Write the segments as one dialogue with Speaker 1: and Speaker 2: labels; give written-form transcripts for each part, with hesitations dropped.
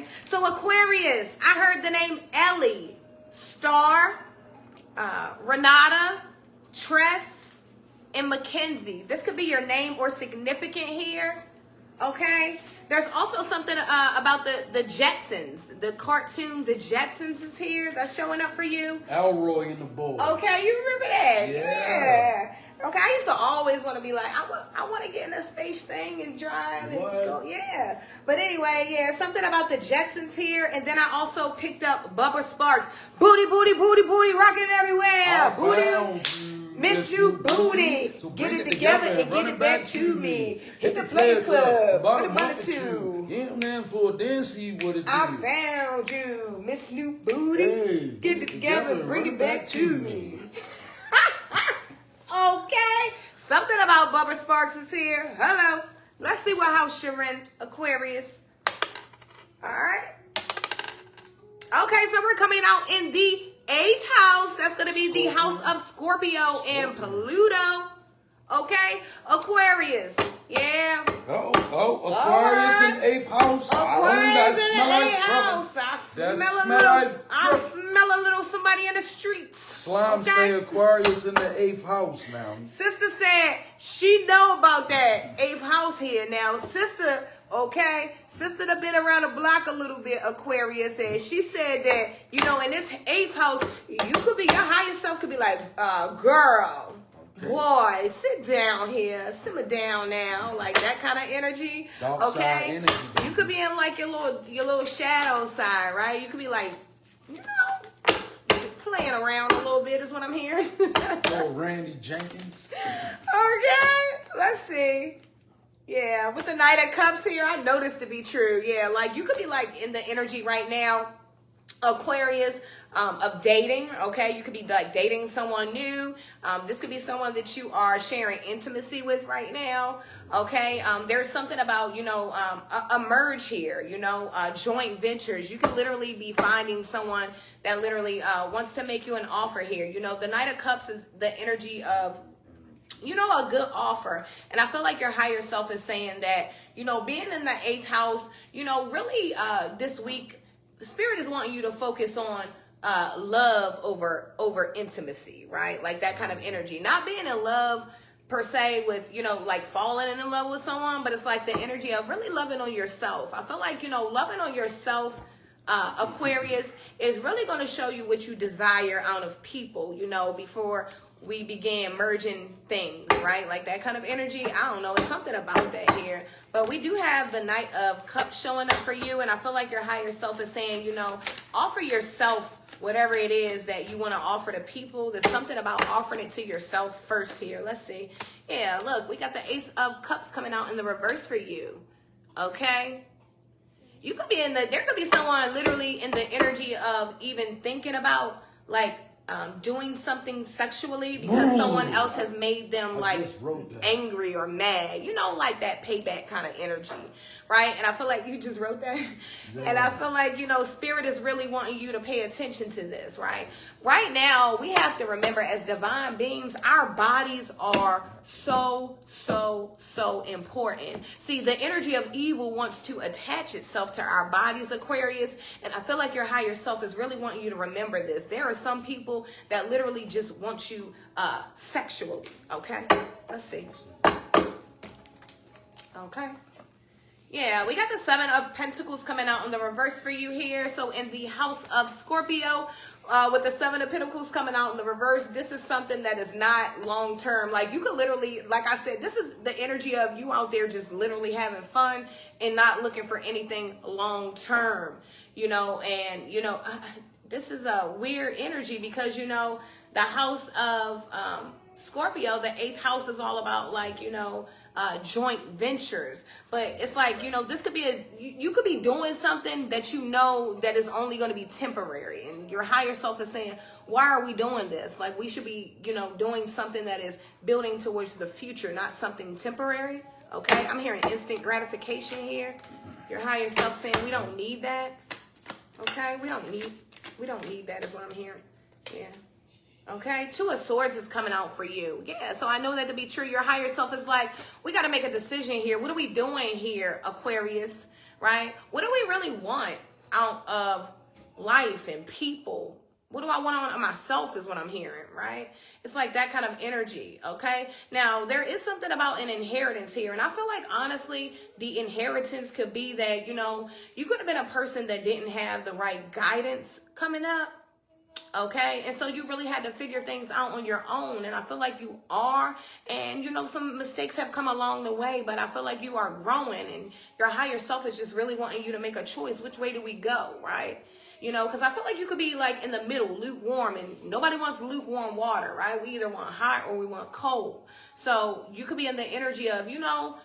Speaker 1: Okay. So Aquarius, I heard the name Ellie, Star, Renata, Tress, and Mackenzie. This could be your name or significant here. Okay. There's also something about the Jetsons. The cartoon, the Jetsons is here. That's showing up for you.
Speaker 2: Elroy and the Boys.
Speaker 1: Okay, you remember that?
Speaker 2: Yeah.
Speaker 1: Okay, I used to always want to be like, I want to get in a space thing and drive and go. Yeah. But anyway, yeah, something about the Jetsons here. And then I also picked up Bubba Sparks. Booty, booty, booty, booty, rocking everywhere. Booty. Miss you, booty. So get it together and get it back to me. Hit the Players Club. What about it too?
Speaker 2: Yeah, man, for a dance, see what it do.
Speaker 1: I found you, Miss New Booty. Hey, get it together and bring it back to me. Okay. Something about Bubba Sparks is here. Hello. Let's see what house you're in, Aquarius. All right. Okay, so we're coming out in the 8th house. That's going to be the house of Scorpio and Pluto. Okay, Aquarius. Yeah.
Speaker 2: Aquarius in 8th house.
Speaker 1: Aquarius in the 8th house. I smell a little somebody in the streets.
Speaker 2: Slime say Aquarius in the 8th house now.
Speaker 1: Sister said she know about that 8th house here now. Sister, okay, sister done been around the block a little bit, Aquarius, and she said that, you know, in this 8th house, you could be, your higher self could be like, girl, boy, sit down here, simmer down now, like that kind of energy.
Speaker 2: Dark
Speaker 1: okay,
Speaker 2: side energy,
Speaker 1: you could be in like your little shadow side, right? You could be like, you know, playing around a little bit is what I'm hearing.
Speaker 2: Little Randy Jenkins.
Speaker 1: Okay, let's see. Yeah, with the Knight of Cups here, I know this to be true. Yeah, like you could be like in the energy right now, Aquarius, of dating. Okay, you could be like dating someone new. This could be someone that you are sharing intimacy with right now. Okay, there's something about, you know, a merge here, you know, joint ventures. You could literally be finding someone that literally wants to make you an offer here. You know, the Knight of Cups is the energy of, you know, a good offer. And I feel like your higher self is saying that, you know, being in the 8th house, you know, really this week, Spirit is wanting you to focus on love over intimacy, right? Like that kind of energy. Not being in love per se with, you know, like falling in love with someone, but it's like the energy of really loving on yourself. I feel like, you know, loving on yourself, Aquarius, is really going to show you what you desire out of people, you know, before we began merging things, right? Like that kind of energy. I don't know. It's something about that here. But we do have the Knight of Cups showing up for you. And I feel like your higher self is saying, you know, offer yourself whatever it is that you want to offer to people. There's something about offering it to yourself first here. Let's see. Yeah, look, we got the Ace of Cups coming out in the reverse for you. Okay? You could be in the, there could be someone literally in the energy of even thinking about like, doing something sexually because someone else has made them like angry or mad, you know, like that payback kind of energy, right? And I feel like you just wrote that. Yeah. And I feel like, you know, Spirit is really wanting you to pay attention to this, right? Right now, we have to remember as divine beings, our bodies are so important. See, the energy of evil wants to attach itself to our bodies, Aquarius, and I feel like your higher self is really wanting you to remember this. There are some people that literally just want you sexually, okay? Let's see. Okay. Yeah, we got the 7 of Pentacles coming out in the reverse for you here. So in the house of Scorpio, with the 7 of Pentacles coming out in the reverse, this is something that is not long term. Like you could literally, like I said, this is the energy of you out there just literally having fun and not looking for anything long term, you know. And, you know, this is a weird energy because, you know, the house of Scorpio, the 8th house is all about like, you know, joint ventures. But it's like, you know, this could be you could be doing something that you know that is only going to be temporary, and your higher self is saying, why are we doing this? Like we should be, you know, doing something that is building towards the future, not something temporary. Okay, I'm hearing instant gratification here. Your higher self saying we don't need that. Okay, we don't need that is what I'm hearing. Yeah. Okay, 2 of Swords is coming out for you. Yeah, so I know that to be true. Your higher self is like, we got to make a decision here. What are we doing here, Aquarius, right? What do we really want? out of life and people. What do I want on myself is what I'm hearing, right? It's like that kind of energy, okay? Now, there is something about an inheritance here. And I feel like, honestly, the inheritance could be that, you know, you could have been a person that didn't have the right guidance coming up, okay? And so you really had to figure things out on your own. And I feel like you are. And, you know, some mistakes have come along the way. But I feel like you are growing. And your higher self is just really wanting you to make a choice. Which way do we go, right? You know, because I feel like you could be like in the middle, lukewarm, and nobody wants lukewarm water, right? We either want hot or we want cold. So you could be in the energy of, you know,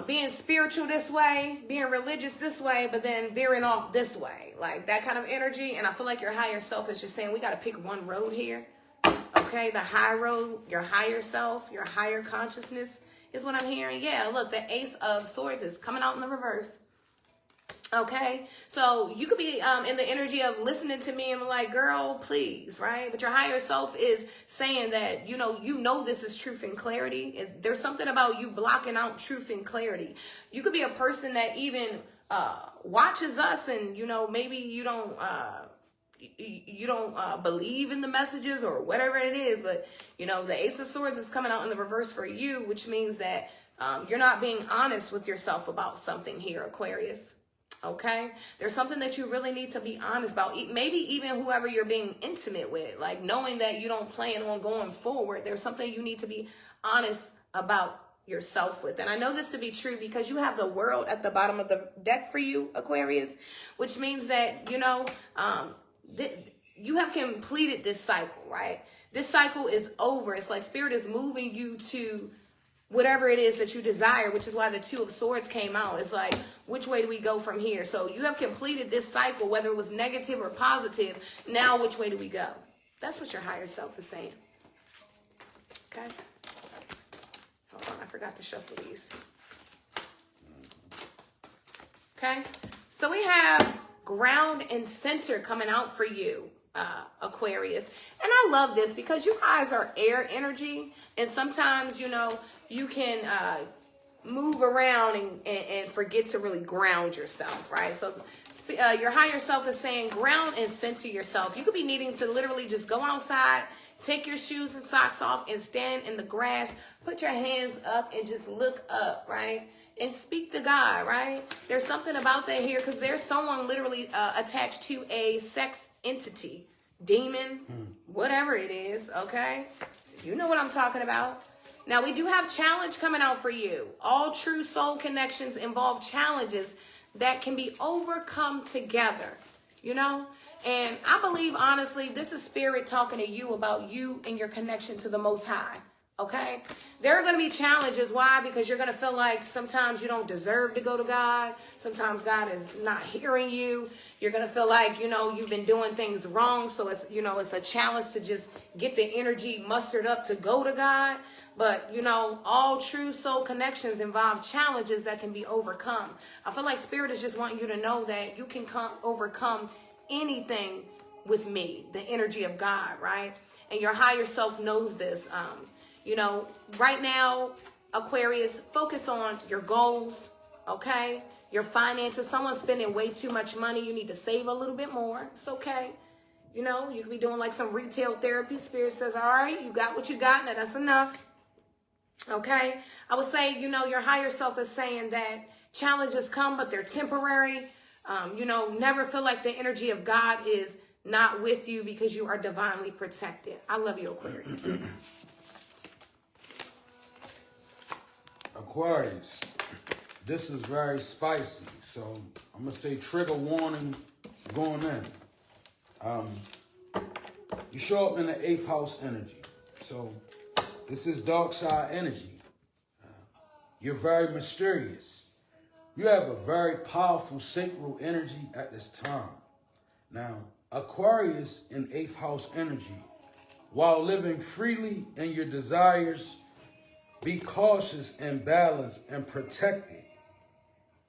Speaker 1: being spiritual this way, being religious this way, but then veering off this way, like that kind of energy. And I feel like your higher self is just saying, we got to pick one road here. Okay, the high road, your higher self, your higher consciousness is what I'm hearing. Yeah, look, the Ace of Swords is coming out in the reverse. Okay, so you could be in the energy of listening to me and be like, girl, please, right? But your higher self is saying that, you know this is truth and clarity. There's something about you blocking out truth and clarity. You could be a person that even watches us and, you know, maybe you don't believe in the messages or whatever it is. But, you know, the Ace of Swords is coming out in the reverse for you, which means that you're not being honest with yourself about something here, Aquarius. Okay, there's something that you really need to be honest about. Maybe even whoever you're being intimate with, like knowing that you don't plan on going forward. There's something you need to be honest about yourself with. And I know this to be true because you have the World at the bottom of the deck for you, Aquarius, which means that, you know, you have completed this cycle, right? This cycle is over. It's like Spirit is moving you to whatever it is that you desire, which is why the Two of Swords came out. It's like, which way do we go from here? So you have completed this cycle, whether it was negative or positive. Now, which way do we go? That's what your higher self is saying. Okay? Hold on, I forgot to shuffle these. Okay? So we have ground and center coming out for you, Aquarius. And I love this because you guys are air energy. And sometimes, you know, you can move around and forget to really ground yourself, right? So your higher self is saying ground and center yourself. You could be needing to literally just go outside, take your shoes and socks off and stand in the grass, put your hands up and just look up, right? And speak to God, right? There's something about that here because there's someone literally attached to a sex entity, demon, whatever it is, okay? So you know what I'm talking about. Now, we do have challenge coming out for you. All true soul connections involve challenges that can be overcome together, you know? And I believe, honestly, this is Spirit talking to you about you and your connection to the Most High, okay? There are going to be challenges. Why? Because you're going to feel like sometimes you don't deserve to go to God. Sometimes God is not hearing you. You're going to feel like, you know, you've been doing things wrong. So it's, you know, it's a challenge to just get the energy mustered up to go to God. But, you know, all true soul connections involve challenges that can be overcome. I feel like Spirit is just wanting you to know that you can overcome anything with me, the energy of God, right? And your higher self knows this. You know, right now, Aquarius, focus on your goals, okay? Your finances. Someone's spending way too much money. You need to save a little bit more. It's okay. You know, you could be doing like some retail therapy. Spirit says, all right, you got what you got. Now that's enough. Okay, I would say, you know, your higher self is saying that challenges come, but they're temporary. You know, never feel like the energy of God is not with you because you are divinely protected. I love you, Aquarius.
Speaker 2: Aquarius, this is very spicy. So I'm going to say trigger warning going in. You show up in the 8th house energy. So this is dark side energy. You're very mysterious. You have a very powerful sacral energy at this time. Now, Aquarius in 8th house energy, while living freely in your desires, be cautious and balanced and protected.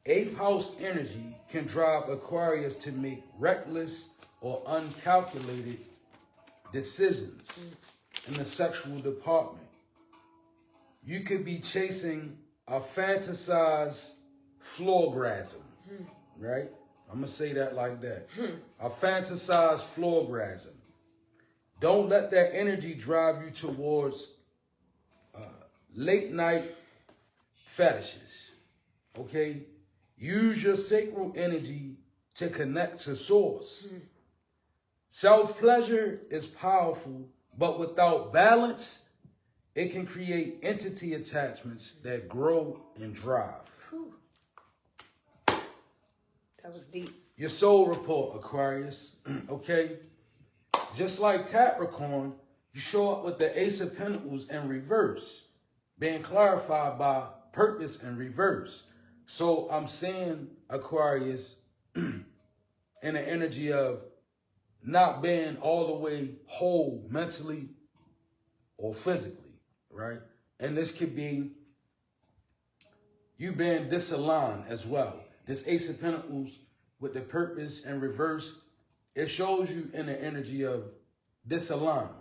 Speaker 2: 8th house energy can drive Aquarius to make reckless or uncalculated decisions in the sexual department. You could be chasing a fantasized floorgasm, right? I'm going to say that like that. I fantasize floorgasm. Don't let that energy drive you towards late night fetishes. Okay? Use your sacral energy to connect to source. Self-pleasure is powerful, but without balance, it can create entity attachments that grow and drive.
Speaker 1: Whew. That was deep.
Speaker 2: Your soul report, Aquarius. Okay? Just like Capricorn, you show up with the Ace of Pentacles in reverse, being clarified by purpose in reverse. So I'm seeing Aquarius in the energy of not being all the way whole mentally or physically, right? And this could be you being disaligned as well. This Ace of Pentacles with the purpose in reverse, it shows you in the energy of disalignment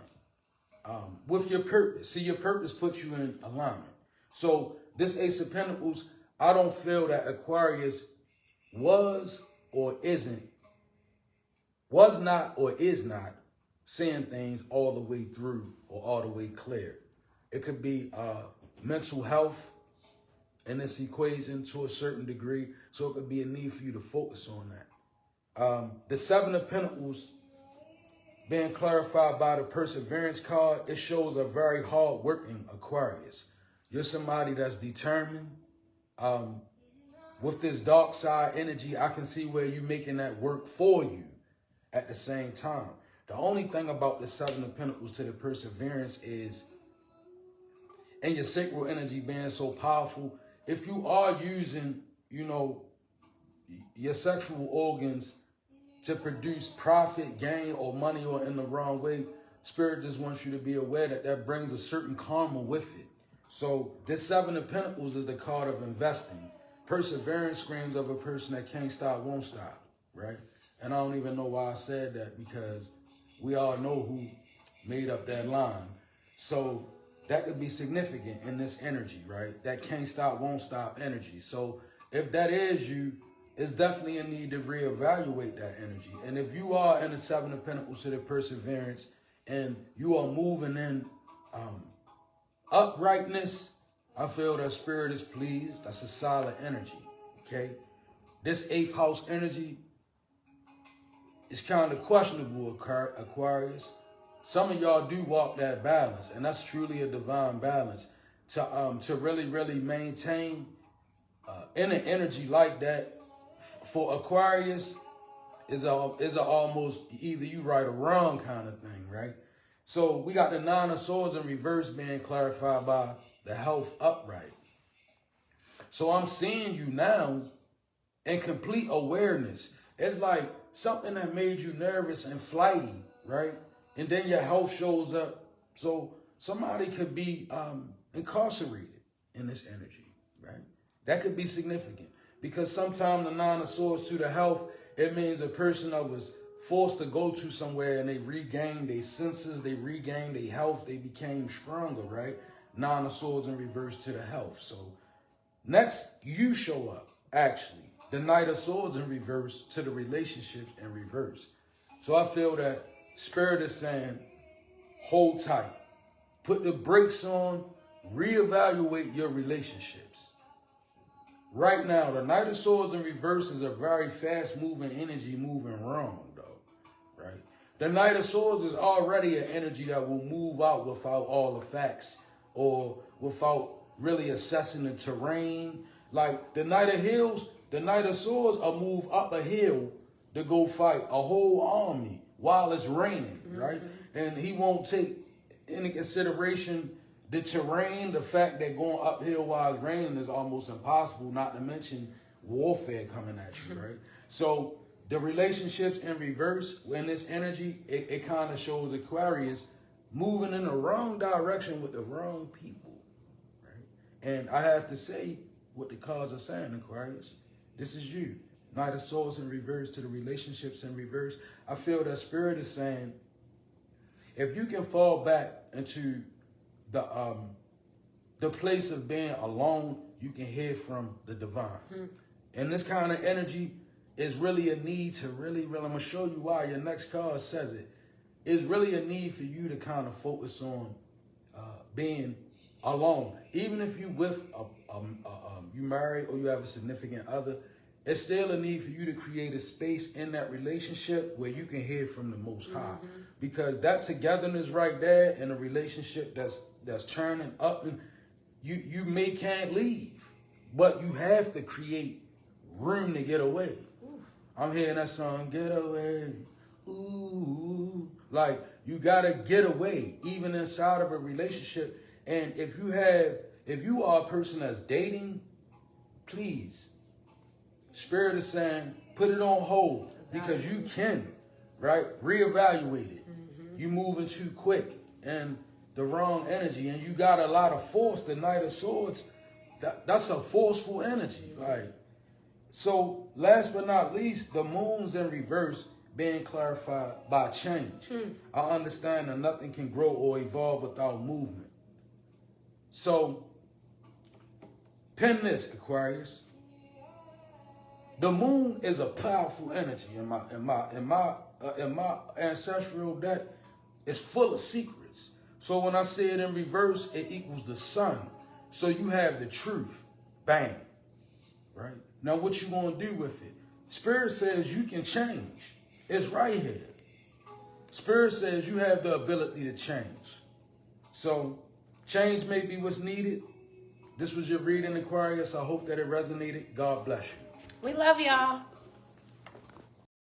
Speaker 2: with your purpose. See, your purpose puts you in alignment. So this Ace of Pentacles, I don't feel that Aquarius was not or is not seeing things all the way through or all the way clear. It could be mental health in this equation to a certain degree. So it could be a need for you to focus on that. The Seven of Pentacles being clarified by the Perseverance card, it shows a very hard-working Aquarius. You're somebody that's determined. With this dark side energy, I can see where you're making that work for you at the same time. The only thing about the Seven of Pentacles to the Perseverance is, and your sacral energy being so powerful, if you are using, your sexual organs to produce profit, gain, or money, or in the wrong way, Spirit just wants you to be aware that that brings a certain karma with it. So this Seven of Pentacles is the card of investing. Perseverance screams of a person that can't stop, won't stop, right? And I don't even know why I said that, because we all know who made up that line. So that could be significant in this energy, right? That can't stop, won't stop energy. So if that is you, it's definitely a need to reevaluate that energy. And if you are in the Seven of Pentacles to the Perseverance and you are moving in uprightness, I feel that Spirit is pleased. That's a solid energy, okay? This 8th house energy is kind of questionable, Aquarius. Some of y'all do walk that balance, and that's truly a divine balance. To really, really maintain in an energy like that, for Aquarius, is a almost either you right or wrong kind of thing, right? So we got the Nine of Swords in reverse being clarified by the health upright. So I'm seeing you now in complete awareness. It's like something that made you nervous and flighty, right? And then your health shows up. So somebody could be incarcerated in this energy, right? That could be significant, because sometimes the Nine of Swords to the health, it means a person that was forced to go to somewhere and they regained their senses, they regained their health, they became stronger, right? Nine of Swords in reverse to the health. So next, you show up, actually. The Knight of Swords in reverse to the relationships in reverse. So I feel that Spirit is saying, hold tight. Put the brakes on, reevaluate your relationships. Right now, the Knight of Swords in reverse is a very fast-moving energy moving wrong, though, right? The Knight of Swords is already an energy that will move out without all the facts or without really assessing the terrain. Like the Knight of Heels, the Knight of Swords will move up a hill to go fight a whole army while it's raining, right? And he won't take into consideration the terrain, the fact that going uphill while it's raining is almost impossible, not to mention warfare coming at you, right? So the relationships in reverse, in this energy, it kind of shows Aquarius moving in the wrong direction with the wrong people, right? And I have to say what the cards are saying, Aquarius. This is you. Knight of Swords in reverse to the relationships in reverse. I feel that Spirit is saying, if you can fall back into the place of being alone, you can hear from the divine. And this kind of energy, is really a need to really, I'm going to show you why. Your next card says it. It's really a need for you to kind of focus on being alone. Even if you with you married or you have a significant other, it's still a need for you to create a space in that relationship where you can hear from the Most High. Because that togetherness right there in a relationship that's turning up, and you can't leave, but you have to create room to get away. I'm hearing that song, get away. Ooh, like you gotta get away, even inside of a relationship. And if you are a person that's dating, please, Spirit is saying, put it on hold, because you can, right? Reevaluate it. You moving too quick and the wrong energy, and you got a lot of force. The Knight of Swords, that's a forceful energy, like. So, last but not least, the moon's in reverse being clarified by change. I understand that nothing can grow or evolve without movement. So, pen this, Aquarius. The moon is a powerful energy in my ancestral deck. It's full of secrets. So when I say it in reverse, it equals the sun. So you have the truth. Bang. Right? Now, what you gonna do with it? Spirit says you can change. It's right here. Spirit says you have the ability to change. So, change may be what's needed. This was your reading, Aquarius. I hope that it resonated. God bless you.
Speaker 1: We love y'all.